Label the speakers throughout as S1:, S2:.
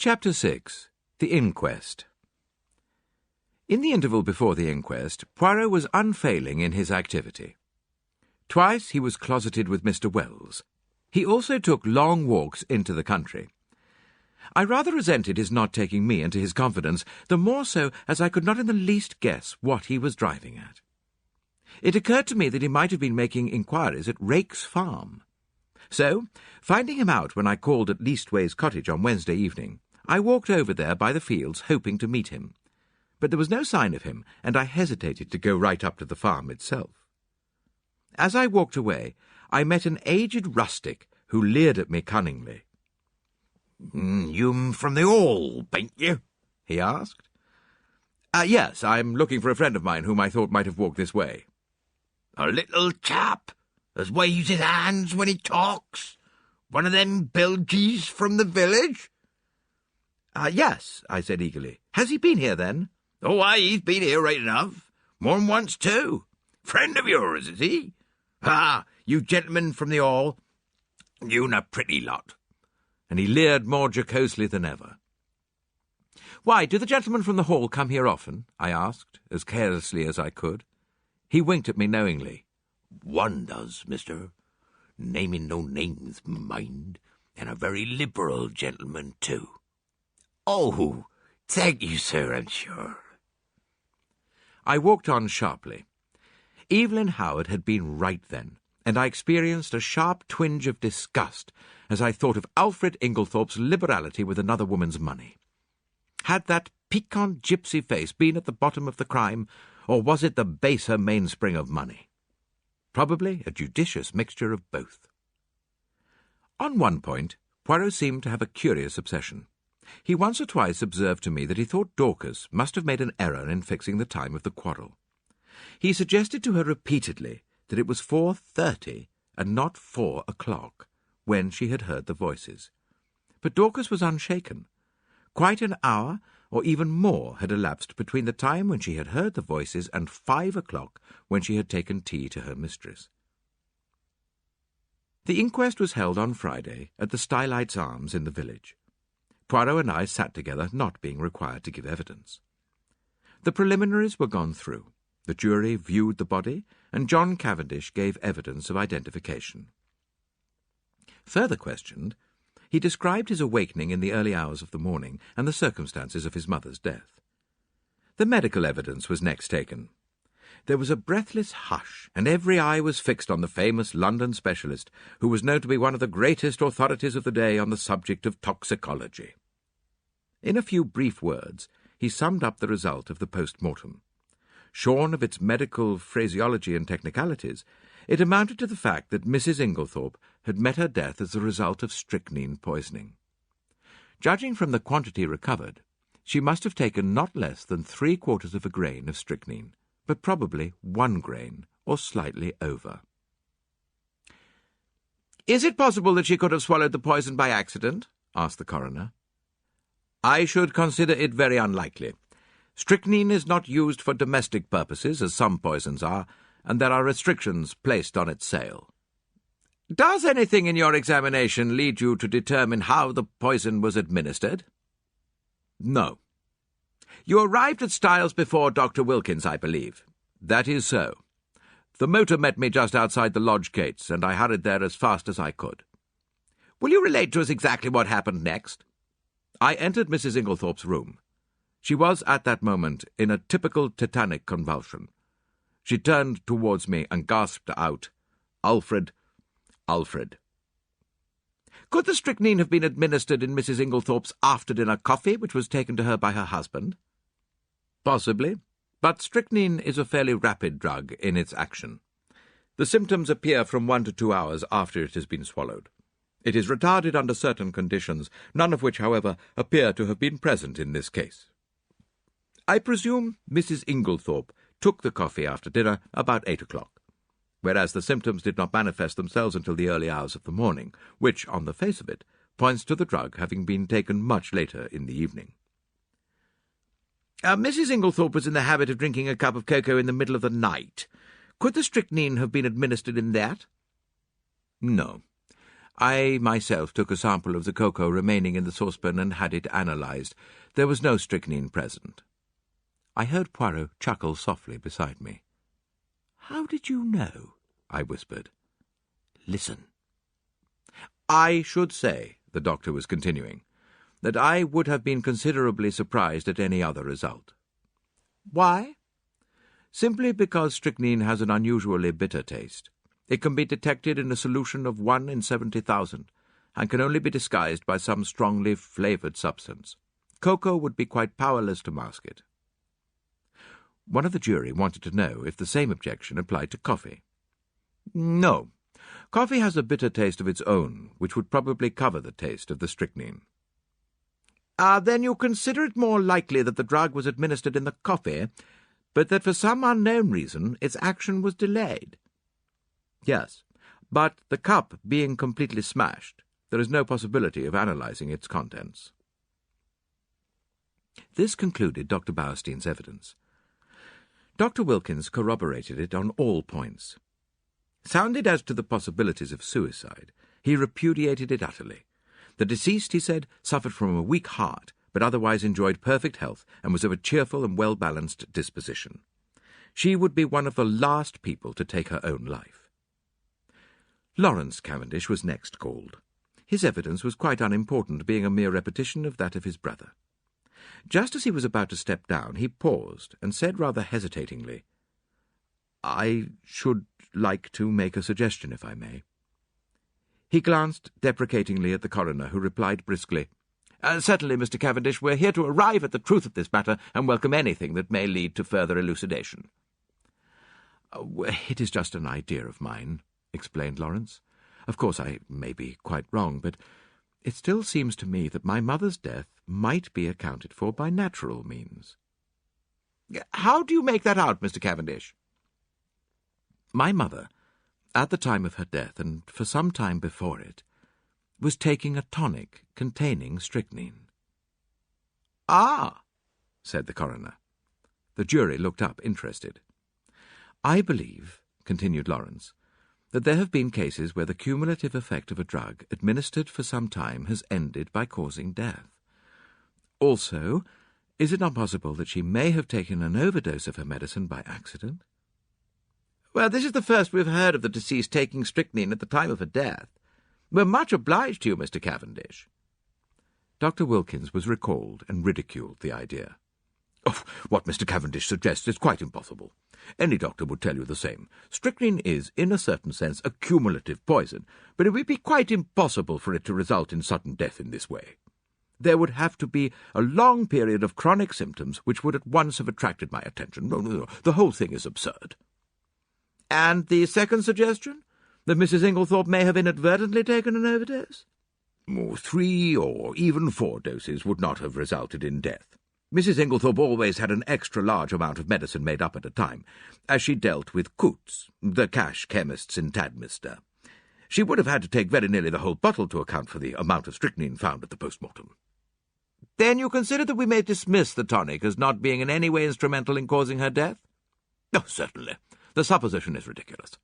S1: Chapter 6. The Inquest. In the interval before the inquest, Poirot was unfailing in his activity. Twice he was closeted with Mr. Wells. He also took long walks into the country. I rather resented his not taking me into his confidence, the more so as I could not in the least guess what he was driving at. It occurred to me that he might have been making inquiries at Rake's farm. So, finding him out when I called at Leastways Cottage on Wednesday evening, I walked over there by the fields hoping to meet him. But there was no sign of him, and I hesitated to go right up to the farm itself. As I walked away, I met an aged rustic who leered at me cunningly.
S2: "You'm from the Hall, bain't you?"
S1: he asked. Yes, I'm looking for a friend of mine whom I thought might have walked this way."
S2: "A little chap as waves his hands when he talks? One of them bilgies from the village?"
S1: Yes, I said eagerly. "Has he been here, then?"
S2: "Oh, aye, he's been here right enough. More'n once, too. Friend of yours, is he? Ah, you gentlemen from the Hall, you'n a pretty lot."
S1: And he leered more jocosely than ever. "Why, do the gentlemen from the Hall come here often?" I asked, as carelessly as I could. He winked at me knowingly.
S2: "One does, mister. Naming no names, mind, and a very liberal gentleman, too." "Oh, thank you, sir, I'm sure."
S1: I walked on sharply. Evelyn Howard had been right then, and I experienced a sharp twinge of disgust as I thought of Alfred Inglethorpe's liberality with another woman's money. Had that piquant gypsy face been at the bottom of the crime, or was it the baser mainspring of money? Probably a judicious mixture of both. On one point, Poirot seemed to have a curious obsession. He once or twice observed to me that he thought Dorcas must have made an error in fixing the time of the quarrel. He suggested to her repeatedly that it was 4:30 and not 4 o'clock when she had heard the voices. But Dorcas was unshaken. Quite an hour, or even more, had elapsed between the time when she had heard the voices and 5 o'clock when she had taken tea to her mistress. The inquest was held on Friday at the Stylites Arms in the village. Poirot and I sat together, not being required to give evidence. The preliminaries were gone through. The jury viewed the body, and John Cavendish gave evidence of identification. Further questioned, he described his awakening in the early hours of the morning and the circumstances of his mother's death. The medical evidence was next taken. There was a breathless hush, and every eye was fixed on the famous London specialist, who was known to be one of the greatest authorities of the day on the subject of toxicology. In a few brief words, he summed up the result of the post-mortem. Shorn of its medical phraseology and technicalities, it amounted to the fact that Mrs. Inglethorpe had met her death as the result of strychnine poisoning. Judging from the quantity recovered, she must have taken not less than 3/4 of a grain of strychnine, but probably 1 grain, or slightly over. "Is it possible that she could have swallowed the poison by accident?" asked the coroner. "I should consider it very unlikely. Strychnine is not used for domestic purposes, as some poisons are, and there are restrictions placed on its sale." "Does anything in your examination lead you to determine how the poison was administered?" "No." "You arrived at Styles before Dr. Wilkins, I believe." "That is so. The motor met me just outside the lodge gates, and I hurried there as fast as I could." "Will you relate to us exactly what happened next?" "I entered Mrs. Inglethorpe's room. She was at that moment in a typical tetanic convulsion. She turned towards me and gasped out, 'Alfred, Alfred.'" "Could the strychnine have been administered in Mrs. Inglethorpe's after-dinner coffee, which was taken to her by her husband?" "Possibly, but strychnine is a fairly rapid drug in its action. The symptoms appear from 1 to 2 hours after it has been swallowed. It is retarded under certain conditions, none of which, however, appear to have been present in this case. I presume Mrs. Inglethorpe took the coffee after dinner about 8 o'clock, whereas the symptoms did not manifest themselves until the early hours of the morning, which, on the face of it, points to the drug having been taken much later in the evening." "Mrs. Inglethorpe was in the habit of drinking a cup of cocoa in the middle of the night. Could the strychnine have been administered in that?" "No. I myself took a sample of the cocoa remaining in the saucepan and had it analysed. There was no strychnine present. I heard Poirot chuckle softly beside me. "How did you know?" I whispered.
S2: Listen.
S1: "I should say," the doctor was continuing, "that I would have been considerably surprised at any other result. Why? Simply because strychnine has an unusually bitter taste. It can be detected in a solution of 1 in 70,000, and can only be disguised by some strongly flavoured substance. Cocoa would be quite powerless to mask it." One of the jury wanted to know if the same objection applied to coffee. "No. Coffee has a bitter taste of its own, which would probably cover the taste of the strychnine." "Then you consider it more likely that the drug was administered in the coffee, but that for some unknown reason its action was delayed?" "Yes, but the cup being completely smashed, there is no possibility of analysing its contents." This concluded Dr. Bowerstein's evidence. Dr. Wilkins corroborated it on all points. Sounded as to the possibilities of suicide, he repudiated it utterly. The deceased, he said, suffered from a weak heart, but otherwise enjoyed perfect health and was of a cheerful and well-balanced disposition. She would be one of the last people to take her own life. Lawrence Cavendish was next called. His evidence was quite unimportant, being a mere repetition of that of his brother. Just as he was about to step down, he paused and said rather hesitatingly, "I should like to make a suggestion, if I may." He glanced deprecatingly at the coroner, who replied briskly, "Certainly, Mr. Cavendish. We're here to arrive at the truth of this matter, and welcome anything that may lead to further elucidation." "It is just an idea of mine," explained Lawrence. "Of course, I may be quite wrong, but it still seems to me that my mother's death might be accounted for by natural means." "How do you make that out, Mr. Cavendish?" "My mother, at the time of her death, and for some time before it, was taking a tonic containing strychnine." "Ah," said the coroner. The jury looked up, interested. "I believe," continued Lawrence, "that there have been cases where the cumulative effect of a drug administered for some time has ended by causing death. Also, is it not possible that she may have taken an overdose of her medicine by accident?" "Well, this is the first we've heard of the deceased taking strychnine at the time of her death. We're much obliged to you, Mr. Cavendish." Dr. Wilkins was recalled and ridiculed the idea. "Oh, what Mr. Cavendish suggests is quite impossible. Any doctor would tell you the same. Strychnine is, in a certain sense, a cumulative poison, but it would be quite impossible for it to result in sudden death in this way. There would have to be a long period of chronic symptoms which would at once have attracted my attention. No, the whole thing is absurd." "And the second suggestion? That Mrs. Inglethorpe may have inadvertently taken an overdose?"
S2: 3 or even 4 doses would not have resulted in death. Mrs. Inglethorpe always had an extra-large amount of medicine made up at a time, as she dealt with Coutts, the cash chemists in Tadminster. She would have had to take very nearly the whole bottle to account for the amount of strychnine found at the post-mortem." "Then you consider that we may dismiss the tonic as not being in any way instrumental in causing her death?" "Oh, certainly.
S1: The supposition is ridiculous."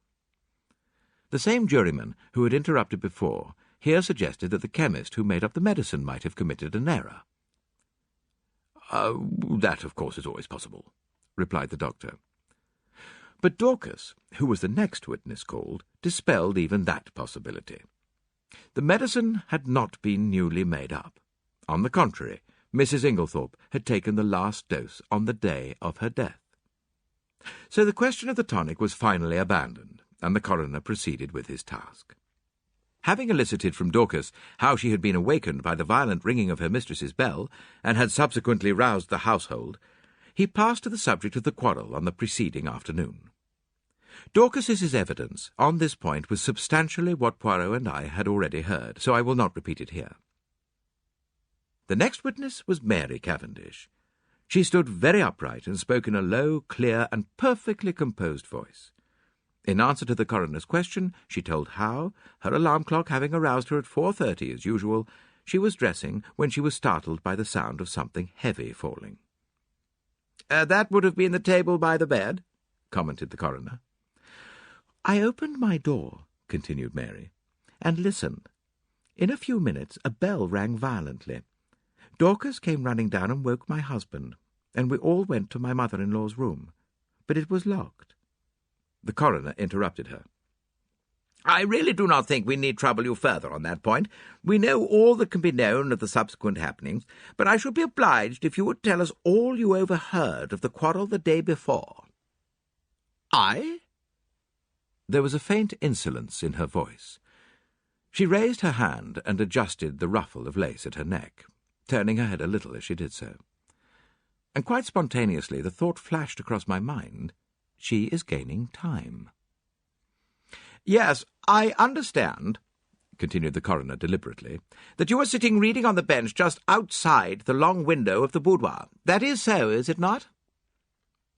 S1: The same juryman who had interrupted before here suggested that the chemist who made up the medicine might have committed an error.
S2: That, of course, is always possible,"
S1: replied the doctor. But Dorcas, who was the next witness called, dispelled even that possibility. The medicine had not been newly made up. On the contrary, Mrs. Inglethorpe had taken the last dose on the day of her death. So the question of the tonic was finally abandoned, and the coroner proceeded with his task. Having elicited from Dorcas how she had been awakened by the violent ringing of her mistress's bell, and had subsequently roused the household, he passed to the subject of the quarrel on the preceding afternoon. Dorcas's evidence on this point was substantially what Poirot and I had already heard, so I will not repeat it here. The next witness was Mary Cavendish. She stood very upright and spoke in a low, clear, and perfectly composed voice. In answer to the coroner's question, she told how, her alarm clock having aroused her at 4:30 as usual, she was dressing when she was startled by the sound of something heavy falling. "That would have been the table by the bed," commented the coroner. "I opened my door," continued Mary, "and listened,
S2: In a few minutes a bell rang violently. Dorcas came running down and woke my husband, and we all went to my mother-in-law's room, but it was locked. The coroner interrupted her.
S1: I really do not think we need trouble you further on that point. We know all that can be known of the subsequent happenings, but I should be obliged if you would tell us all you overheard of the quarrel the day before.
S2: I? There was a faint insolence in her voice. She raised her hand and adjusted the ruffle of lace at her neck, turning her head a little as she did so. And quite spontaneously the thought flashed across my mind, she is gaining time.
S1: Yes, I understand, continued the coroner deliberately, that you were sitting reading on the bench just outside the long window of the boudoir. That is so, is it not?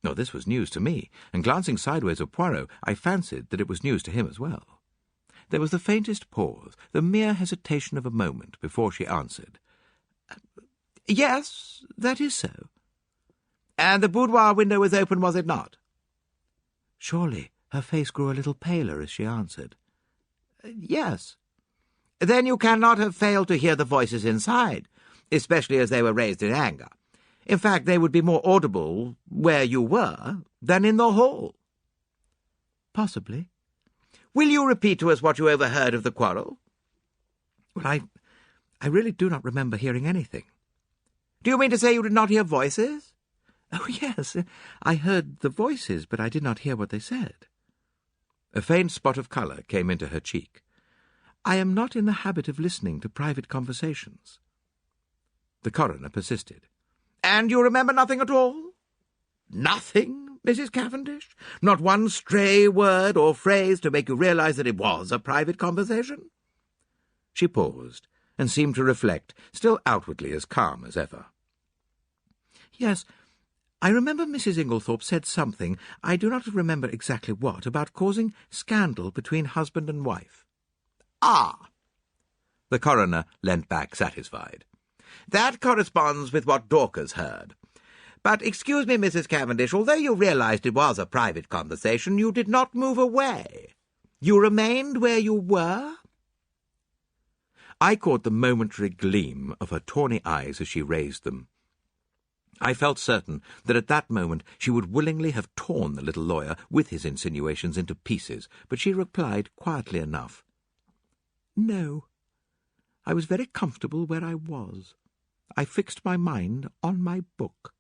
S2: No, this was news to me, and glancing sideways at Poirot, I fancied that it was news to him as well. There was the faintest pause, the mere hesitation of a moment before she answered.
S1: Yes, that is so. And the boudoir window was open, was it not?
S2: Surely her face grew a little paler as she answered.
S1: Yes. Then you cannot have failed to hear the voices inside, especially as they were raised in anger. In fact, they would be more audible where you were than in the hall.
S2: Possibly.
S1: Will you repeat to us what you overheard of the quarrel?
S2: Well, I really do not remember hearing anything.
S1: Do you mean to say you did not hear voices?
S2: Oh, yes, I heard the voices, but I did not hear what they said. A faint spot of colour came into her cheek. I am not in the habit of listening to private conversations. The coroner persisted.
S1: And you remember nothing at all? Nothing, Mrs. Cavendish? Not one stray word or phrase to make you realise that it was a private conversation?
S2: She paused, and seemed to reflect, still outwardly as calm as ever. Yes, I remember Mrs. Inglethorpe said something, I do not remember exactly what, about causing scandal between husband and wife.
S1: Ah!
S2: The coroner leant back satisfied.
S1: That corresponds with what Dorcas heard. But excuse me, Mrs. Cavendish, although you realised it was a private conversation, you did not move away. You remained where you were?
S2: I caught the momentary gleam of her tawny eyes as she raised them. I felt certain that at that moment she would willingly have torn the little lawyer with his insinuations into pieces, but she replied quietly enough. No, I was very comfortable where I was. I fixed my mind on my book.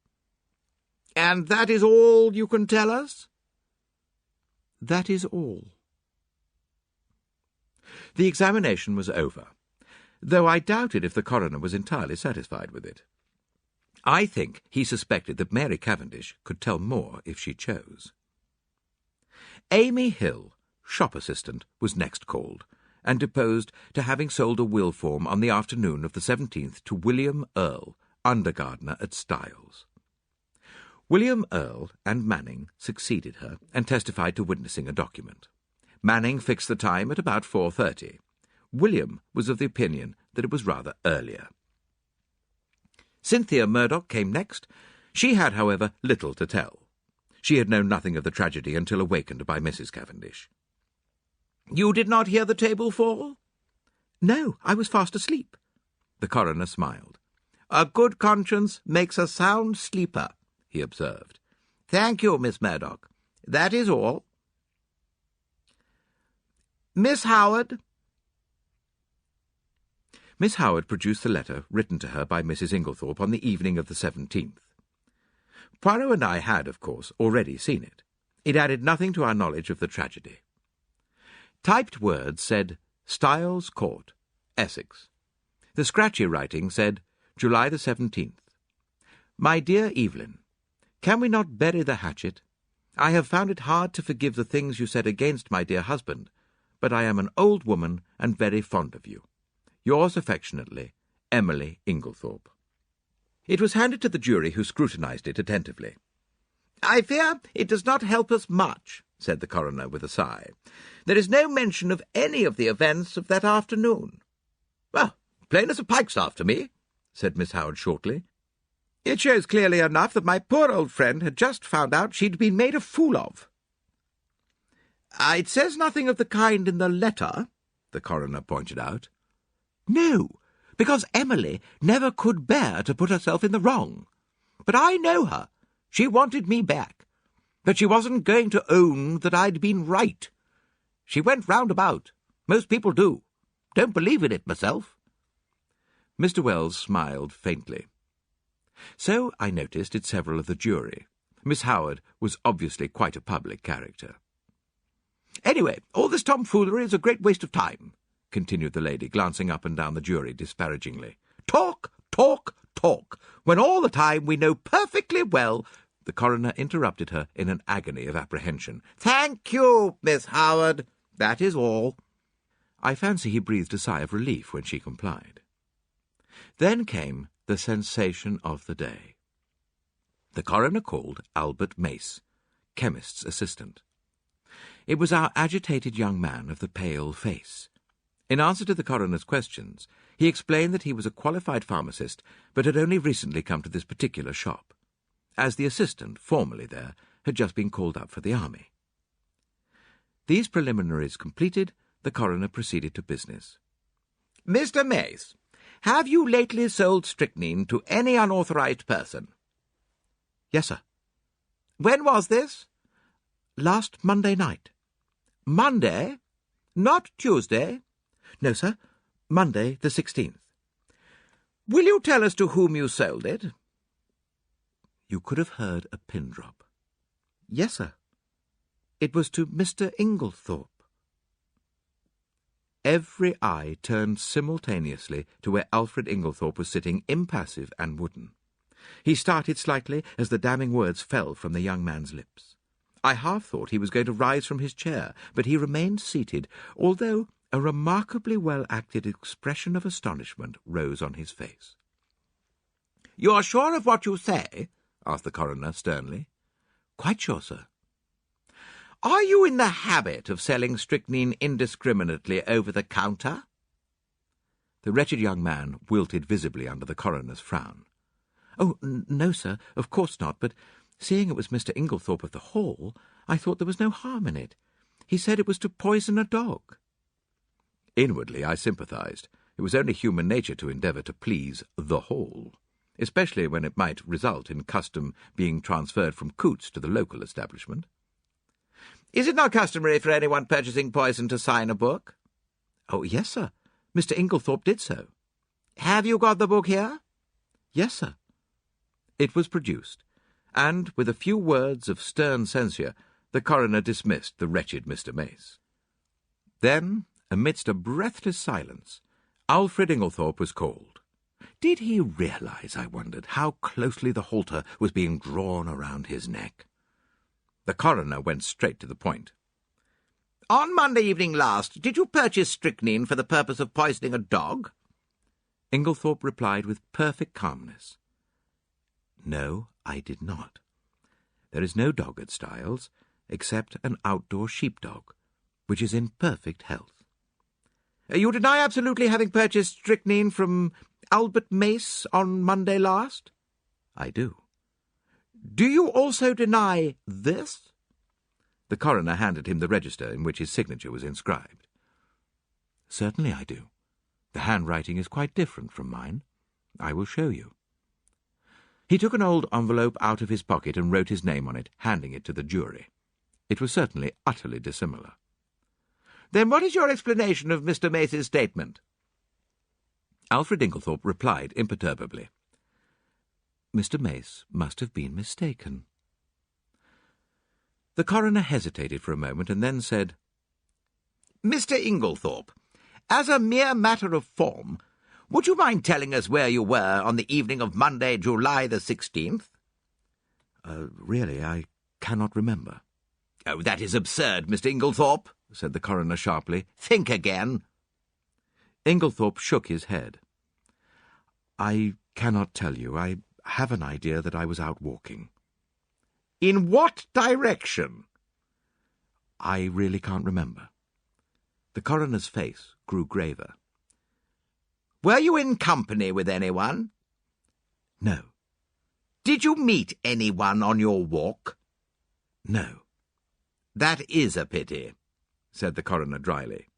S1: And that is all you can tell us?
S2: That is all. The examination was over, though I doubted if the coroner was entirely satisfied with it. I think he suspected that Mary Cavendish could tell more if she chose. Amy Hill, shop assistant, was next called, and deposed to having sold a will form on the afternoon of the 17th to William Earl, under-gardener at Styles. William Earl and Manning succeeded her and testified to witnessing a document. Manning fixed the time at about 4:30. William was of the opinion that it was rather earlier. Cynthia Murdoch came next. She had, however, little to tell. She had known nothing of the tragedy until awakened by Mrs. Cavendish.
S1: You did not hear the table fall?
S2: No, I was fast asleep. The coroner smiled.
S1: A good conscience makes a sound sleeper, he observed. Thank you, Miss Murdoch. That is all. Miss Howard.
S2: Miss Howard produced the letter written to her by Mrs. Inglethorpe on the evening of the 17th. Poirot and I had, of course, already seen it. It added nothing to our knowledge of the tragedy. Typed words said, Styles Court, Essex. The scratchy writing said, July the 17th. My dear Evelyn, can we not bury the hatchet? I have found it hard to forgive the things you said against my dear husband, but I am an old woman and very fond of you. Yours affectionately, Emily Inglethorpe. It was handed to the jury, who scrutinized it attentively.
S1: I fear it does not help us much, said the coroner with a sigh. There is no mention of any of the events of that afternoon. Well, plain as a pikestaff to me, said Miss Howard shortly. It shows clearly enough that my poor old friend had just found out she'd been made a fool of. It says nothing of the kind in the letter, the coroner pointed out. No, because Emily never could bear to put herself in the wrong. But I know her. She wanted me back. But she wasn't going to own that I'd been right. She went round about. Most people do. Don't believe in it myself."
S2: Mr. Wells smiled faintly. So I noticed did several of the jury. Miss Howard was obviously quite a public character.
S1: "Anyway, all this tomfoolery is a great waste of time," continued the lady, glancing up and down the jury disparagingly. "Talk, talk, talk, when all the time we know perfectly well—" The coroner interrupted her in an agony of apprehension. "Thank you, Miss Howard. That is all."
S2: I fancy he breathed a sigh of relief when she complied. Then came the sensation of the day. The coroner called Albert Mace, chemist's assistant. It was our agitated young man of the pale face. In answer to the coroner's questions, he explained that he was a qualified pharmacist, but had only recently come to this particular shop, as the assistant, formerly there, had just been called up for the army. These preliminaries completed, the coroner proceeded to business.
S1: "Mr. Mace, have you lately sold strychnine to any unauthorized person?"
S2: "Yes, sir."
S1: "When was this?"
S2: "Last Monday night."
S1: "Monday? Not Tuesday?"
S2: "No, sir. Monday the 16th.
S1: "Will you tell us to whom you sold it?"
S2: You could have heard a pin drop.
S1: "Yes, sir."
S2: "It was to Mr. Inglethorpe." Every eye turned simultaneously to where Alfred Inglethorpe was sitting impassive and wooden. He started slightly as the damning words fell from the young man's lips. I half thought he was going to rise from his chair, but he remained seated, although a remarkably well-acted expression of astonishment rose on his face.
S1: "You are sure of what you say?" asked the coroner sternly.
S2: "Quite sure, sir."
S1: "Are you in the habit of selling strychnine indiscriminately over the counter?"
S2: The wretched young man wilted visibly under the coroner's frown. "Oh, no, sir, of course not, but seeing it was Mr. Inglethorpe of the Hall, I thought there was no harm in it. He said it was to poison a dog." Inwardly I sympathized. It was only human nature to endeavour to please the Hall, especially when it might result in custom being transferred from Coots to the local establishment.
S1: "Is it not customary for anyone purchasing poison to sign a book?"
S2: "Oh, yes, sir. Mr. Inglethorpe did so."
S1: "Have you got the book here?"
S2: "Yes, sir." It was produced, and, with a few words of stern censure, the coroner dismissed the wretched Mr. Mace. Then, amidst a breathless silence, Alfred Inglethorpe was called. Did he realize, I wondered, how closely the halter was being drawn around his neck? The coroner went straight to the point.
S1: "On Monday evening last, did you purchase strychnine for the purpose of poisoning a dog?"
S2: Inglethorpe replied with perfect calmness. "No, I did not. There is no dog at Styles, except an outdoor sheepdog, which is in perfect health."
S1: "You deny absolutely having purchased strychnine from Albert Mace on Monday last?"
S2: "I do."
S1: "Do you also deny this?"
S2: The coroner handed him the register in which his signature was inscribed. "Certainly I do. The handwriting is quite different from mine. I will show you." He took an old envelope out of his pocket and wrote his name on it, handing it to the jury. It was certainly utterly dissimilar.
S1: "Then what is your explanation of Mr. Mace's statement?"
S2: Alfred Inglethorpe replied imperturbably. "Mr. Mace must have been mistaken." The coroner hesitated for a moment and then said,
S1: "Mr. Inglethorpe, as a mere matter of form, would you mind telling us where you were on the evening of Monday, July the 16th?
S2: Really, I cannot remember."
S1: "Oh, that is absurd, Mr. Inglethorpe," said the coroner sharply. "Think again."
S2: Inglethorpe shook his head. "I cannot tell you. I have an idea that I was out walking."
S1: "In what direction?"
S2: "I really can't remember." The coroner's face grew graver.
S1: "Were you in company with anyone?"
S2: "No."
S1: "Did you meet anyone on your walk?"
S2: "No."
S1: "That is a pity," said the coroner dryly.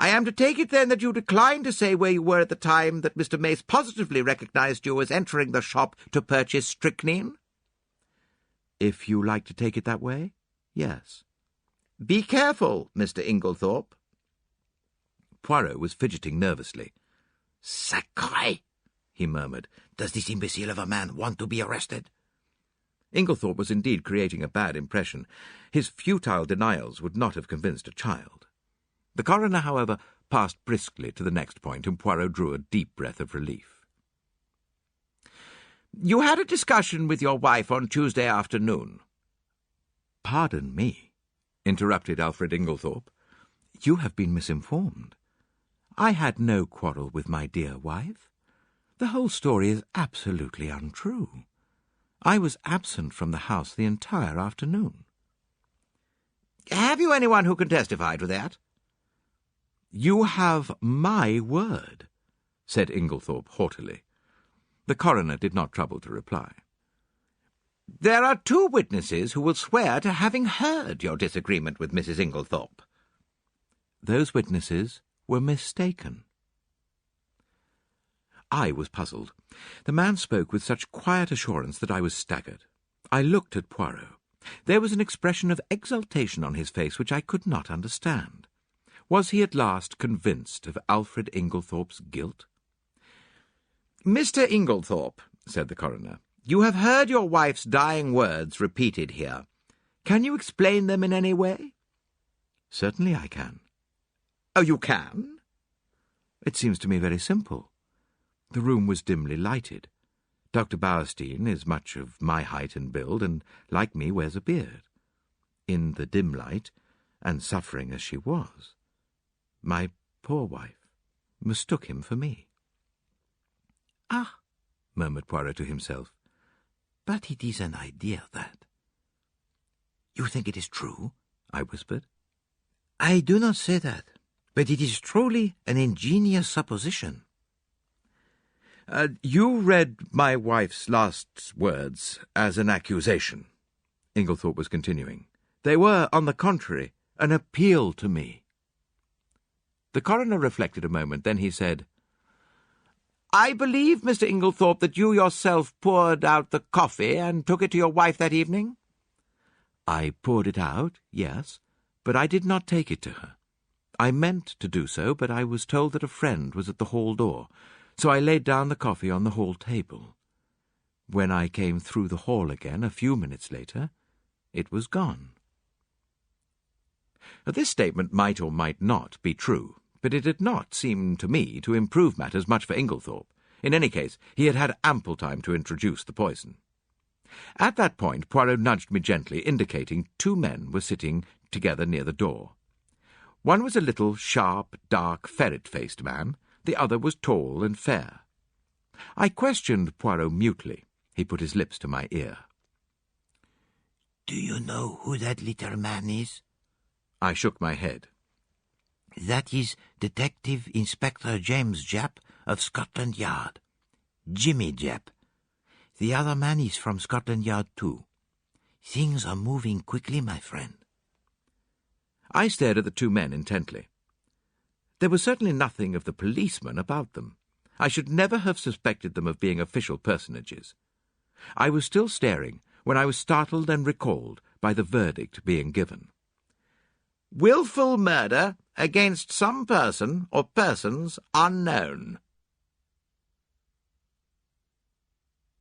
S1: I am to take it, then, that you decline to say where you were at the time that Mr. Mace positively recognised you as entering the shop to purchase strychnine?
S2: If you like to take it that way, yes.
S1: Be careful, Mr. Inglethorpe.
S2: Poirot was fidgeting nervously.
S3: "Sacré!" he murmured. "Does this imbecile of a man want to be arrested?"
S2: Inglethorpe was indeed creating a bad impression. His futile denials would not have convinced a child. The coroner, however, passed briskly to the next point, and Poirot drew a deep breath of relief.
S1: You had a discussion with your wife on Tuesday afternoon.
S2: Pardon me, interrupted Alfred Inglethorpe. You have been misinformed. I had no quarrel with my dear wife. The whole story is absolutely untrue. I was absent from the house the entire afternoon.
S1: Have you anyone who can testify to that?
S2: You have my word, said Inglethorpe haughtily. The coroner did not trouble to reply.
S1: There are 2 witnesses who will swear to having heard your disagreement with Mrs. Inglethorpe.
S2: Those witnesses were mistaken. I was puzzled. The man spoke with such quiet assurance that I was staggered. I looked at Poirot. There was an expression of exultation on his face which I could not understand. Was he at last convinced of Alfred Inglethorpe's guilt?
S1: Mr. Inglethorpe, said the coroner, you have heard your wife's dying words repeated here. Can you explain them in any way?
S2: Certainly I can.
S1: Oh, you can?
S2: It seems to me very simple. The room was dimly lighted. Dr. Bowerstein is much of my height and build, and, like me, wears a beard. In the dim light, and suffering as she was, my poor wife mistook him for me.
S3: "Ah,"
S2: murmured Poirot to himself,
S3: "but it is an idea, that." "You think it is true?"
S2: I whispered.
S3: "I do not say that, but it is truly an ingenious supposition."
S2: You read my wife's last words as an accusation, Inglethorpe was continuing. They were, on the contrary, an appeal to me. The coroner reflected a moment, then he said,
S1: I believe, Mr. Inglethorpe, that you yourself poured out the coffee and took it to your wife that evening?
S2: I poured it out, yes, but I did not take it to her. I meant to do so, but I was told that a friend was at the hall door, so I laid down the coffee on the hall table. When I came through the hall again a few minutes later, it was gone.
S1: This statement might or might not be true, but it did not seem to me to improve matters much for Inglethorpe. In any case, he had had ample time to introduce the poison. At that point, Poirot nudged me gently, indicating 2 men were sitting together near the door. One was a little, sharp, dark, ferret-faced man. The other was tall and fair. I questioned Poirot mutely. He put his lips to my ear.
S3: "Do you know who that little man is?"
S2: I shook my head.
S3: "That is Detective Inspector James Japp of Scotland Yard. Jimmy Japp. The other man is from Scotland Yard too. Things are moving quickly, my friend."
S2: I stared at the 2 men intently. There was certainly nothing of the policeman about them. I should never have suspected them of being official personages. I was still staring when I was startled and recalled by the verdict being given.
S1: Wilful murder against some person or persons unknown.